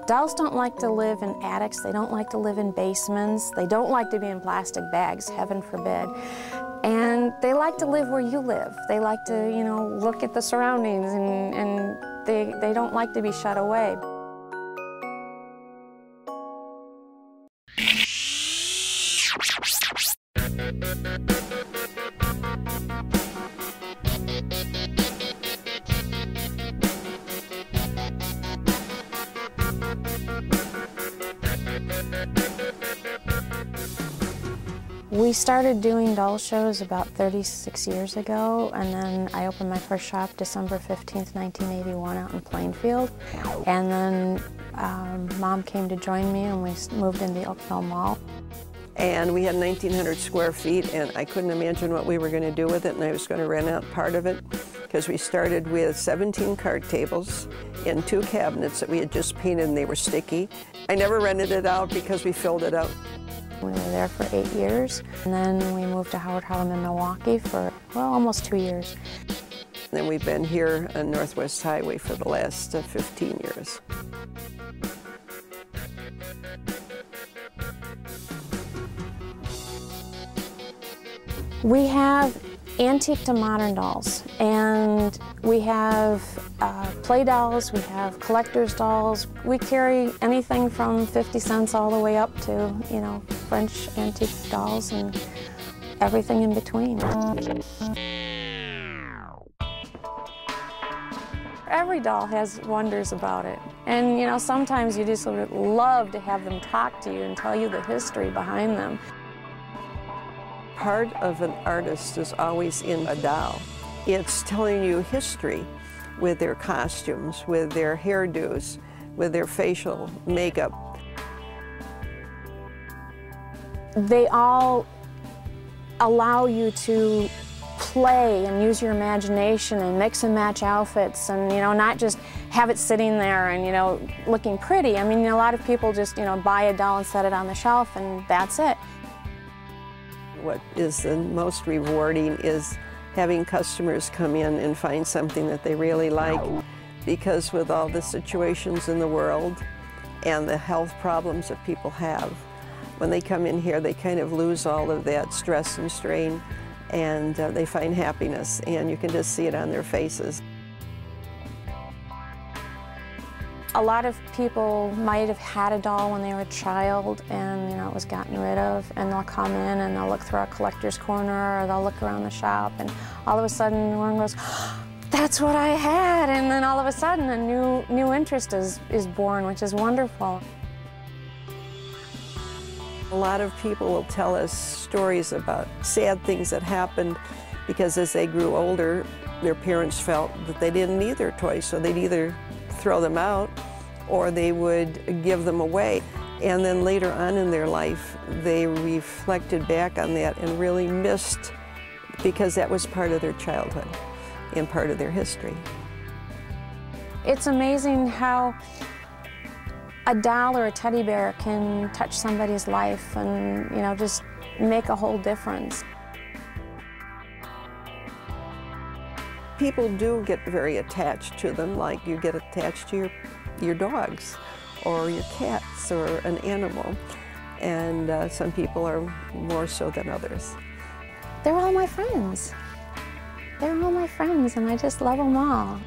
Dolls don't like to live in attics, they don't like to live in basements, they don't like to be in plastic bags, heaven forbid. And they like to live where you live. They like to, you know, look at the surroundings, and they don't like to be shut away. We started doing doll shows about 36 years ago, and then I opened my first shop December 15th, 1981 out in Plainfield. And then Mom came to join me and we moved into the Oakville Mall. And we had 1,900 square feet, and I couldn't imagine what we were going to do with it, and I was going to rent out part of it, because we started with 17 card tables in 2 cabinets that we had just painted and they were sticky. I never rented it out because we filled it out. We were there for 8 years, and then we moved to Howard Harlem in Milwaukee for, well, almost 2 years. And then we've been here on Northwest Highway for the last 15 years. We have antique to modern dolls, and we have play dolls, we have collector's dolls. We carry anything from 50 cents all the way up to, you know, French antique dolls and everything in between. Every doll has wonders about it, and you know, sometimes you just would love to have them talk to you and tell you the history behind them. Part of an artist is always in a doll. It's telling you history with their costumes, with their hairdos, with their facial makeup. They all allow you to play and use your imagination and mix and match outfits, and you know, not just have it sitting there and, you know, looking pretty. I mean, a lot of people just, you know, buy a doll and set it on the shelf and that's it. What is the most rewarding is having customers come in and find something that they really like, because with all the situations in the world and the health problems that people have, when they come in here they kind of lose all of that stress and strain, and they find happiness, and you can just see it on their faces. A lot of people might have had a doll when they were a child and, you know, it was gotten rid of, and they'll come in and they'll look through our collector's corner, or they'll look around the shop, and all of a sudden one goes, "That's what I had," and then all of a sudden a new interest is born, which is wonderful. A lot of people will tell us stories about sad things that happened because as they grew older, their parents felt that they didn't need their toys, so they'd either throw them out or they would give them away. And then later on in their life, they reflected back on that and really missed, because that was part of their childhood and part of their history. It's amazing how a doll or a teddy bear can touch somebody's life and, you know, just make a whole difference. People do get very attached to them, like you get attached to your dogs or your cats or an animal, and some people are more so than others. They're all my friends. They're all my friends, and I just love them all.